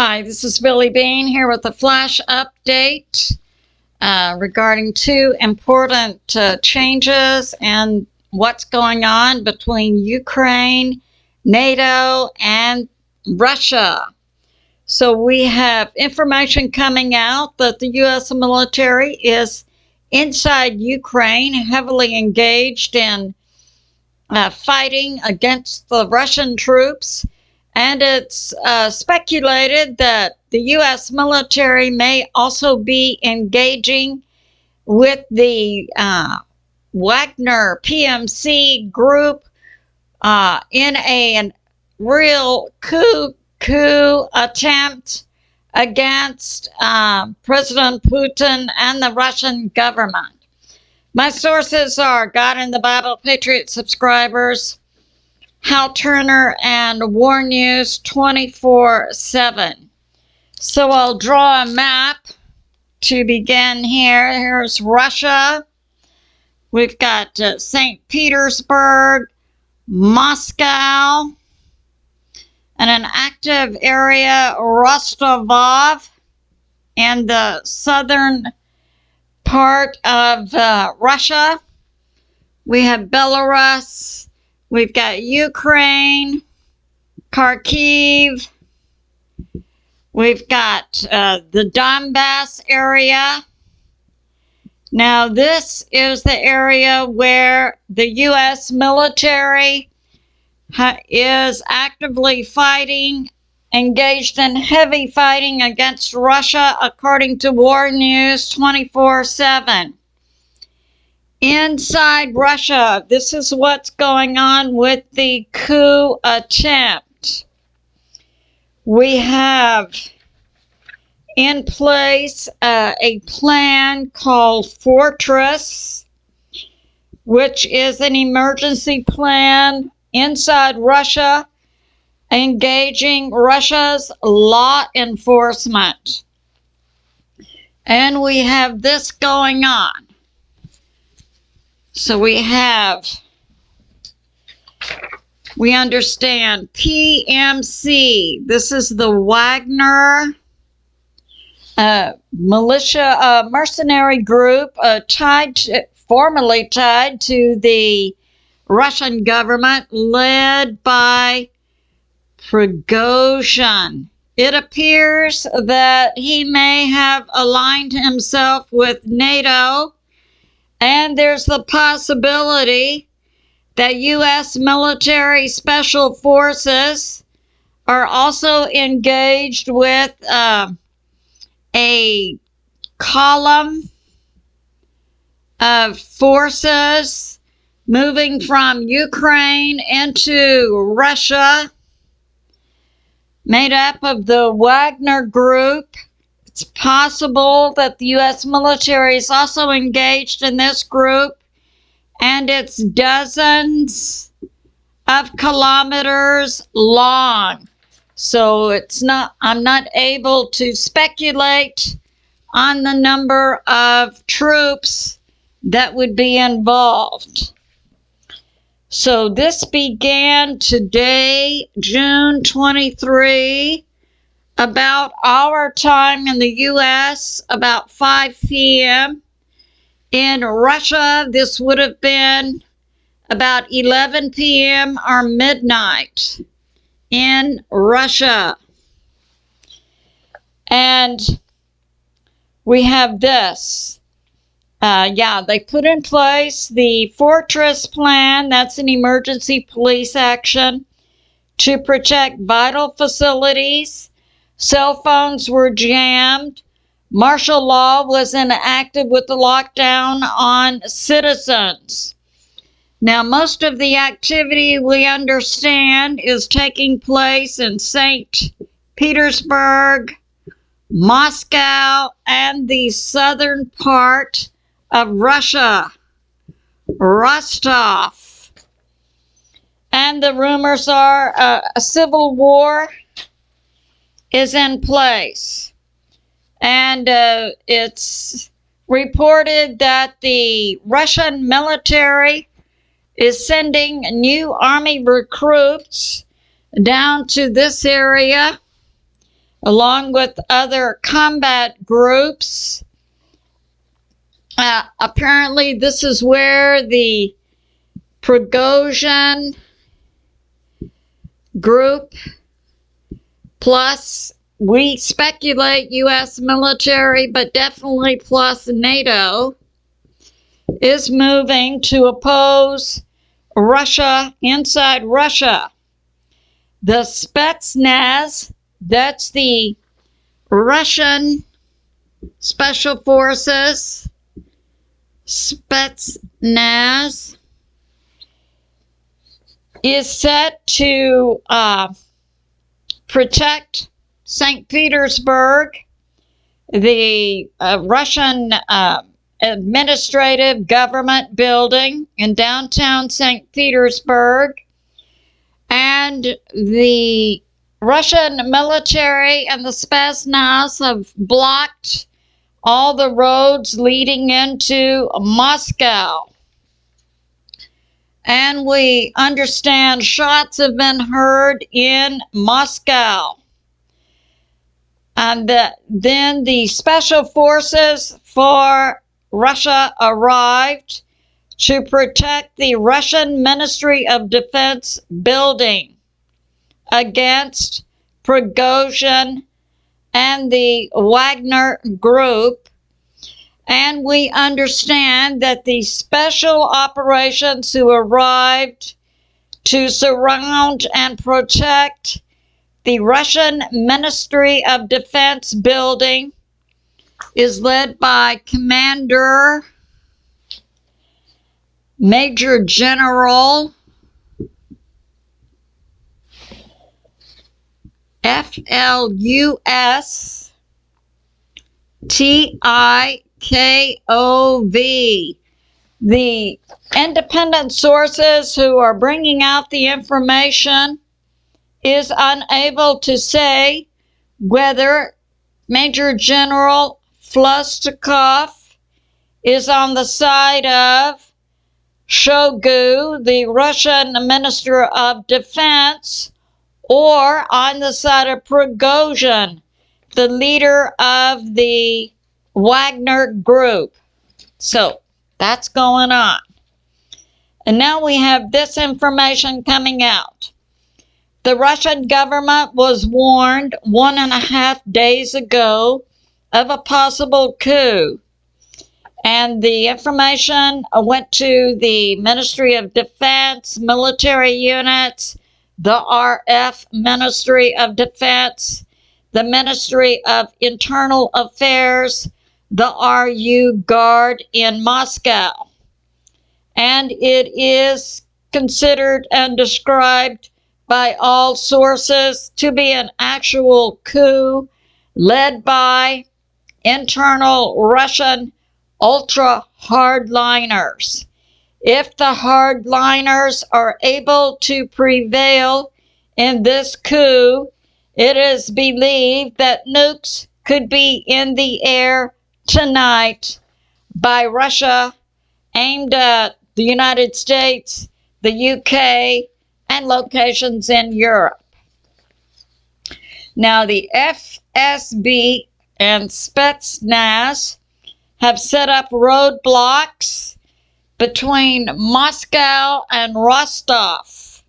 Hi, this is Billie Beene here with a flash update regarding two important changes and what's going on between Ukraine, NATO, and Russia. So we have information coming out that the U.S. military is inside Ukraine, heavily engaged in fighting against the Russian troops. And it's speculated that the U.S. military may also be engaging with the Wagner PMC group in a real coup attempt against President Putin and the Russian government. My sources are God in the Bible Patriot subscribers, Hal Turner, and War News 24/7. So I'll draw a map to begin here. Here's Russia. We've got St. Petersburg, Moscow, and an active area, Rostov, and the southern part of Russia. We have Belarus. We've got Ukraine, Kharkiv. We've got the Donbass area. Now, this is the area where the U.S. military is actively fighting, engaged in heavy fighting against Russia, according to War News 24/7. Inside Russia, this is what's going on with the coup attempt. We have in place a plan called Fortress, which is an emergency plan inside Russia, engaging Russia's law enforcement. And we have this going on. So we understand PMC. This is the Wagner militia mercenary group formerly tied to the Russian government, led by Prigozhin. It appears that he may have aligned himself with NATO, and there's the possibility that U.S. military special forces are also engaged with a column of forces moving from Ukraine into Russia, made up of the Wagner group. It's possible that the U.S. military is also engaged in this group, and it's dozens of kilometers long. So I'm not able to speculate on the number of troops that would be involved. So this began today, June 23, about our time in the U.S., about 5 p.m. In Russia, this would have been about 11 p.m. or midnight in Russia. And we have this. They put in place the Fortress plan. That's an emergency police action to protect vital facilities. Cell phones were jammed. Martial law was enacted with the lockdown on citizens. Now, most of the activity, we understand, is taking place in St. Petersburg, Moscow, and the southern part of Russia, Rostov. And the rumors are a civil war is in place. And it's reported that the Russian military is sending new army recruits down to this area along with other combat groups. Apparently, this is where the Prigozhin group, plus we speculate U.S. military, but definitely plus NATO, is moving to oppose Russia inside Russia. The Spetsnaz, that's the Russian Special Forces, Spetsnaz, is set to protect St. Petersburg, the Russian administrative government building in downtown St. Petersburg, and the Russian military and the Spetsnaz have blocked all the roads leading into Moscow. And we understand shots have been heard in Moscow. And then the special forces for Russia arrived to protect the Russian Ministry of Defense building against Prigozhin and the Wagner group. And we understand that the special operations who arrived to surround and protect the Russian Ministry of Defense building is led by Commander Major General F-L-U-S-T-I-K-O-V. The independent sources who are bringing out the information is unable to say whether Major General Flustikov is on the side of Shoigu, the Russian Minister of Defense, or on the side of Prigozhin, the leader of the Wagner group. So that's going on. And now we have this information coming out. The Russian government was warned 1.5 days ago of a possible coup. And the information went to the Ministry of Defense, military units, the RF Ministry of Defense, the Ministry of Internal Affairs, the RU Guard in Moscow. And it is considered and described by all sources to be an actual coup led by internal Russian ultra-hardliners. If the hardliners are able to prevail in this coup, it is believed that nukes could be in the air tonight by Russia, aimed at the United States, the UK, and locations in Europe. Now, the FSB and Spetsnaz have set up roadblocks between Moscow and Rostov.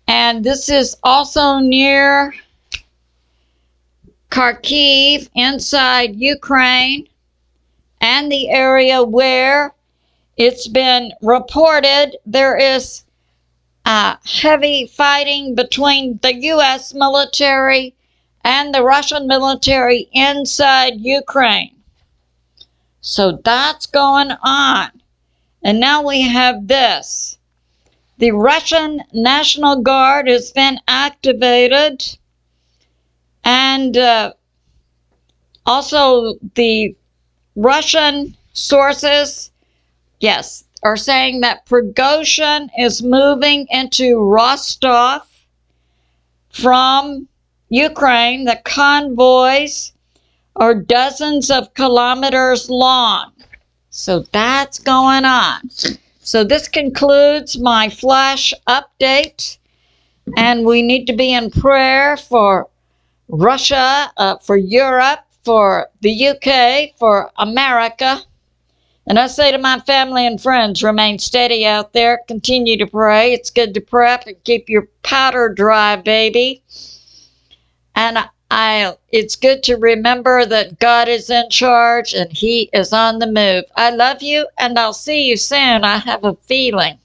And this is also near Kharkiv, inside Ukraine, and the area where it's been reported there is heavy fighting between the U.S. military and the Russian military inside Ukraine. So that's going on. And now we have this. The Russian National Guard has been activated, and also the Russian sources, yes, are saying that Prigozhin is moving into Rostov from Ukraine. The convoys are dozens of kilometers long. So that's going on. So this concludes my flash update, and we need to be in prayer for Russia, for Europe, for the UK, for America. And I say to my family and friends, remain steady out there. Continue to pray. It's good to prep and keep your powder dry, baby. And it's good to remember that God is in charge and He is on the move. I love you, and I'll see you soon. I have a feeling.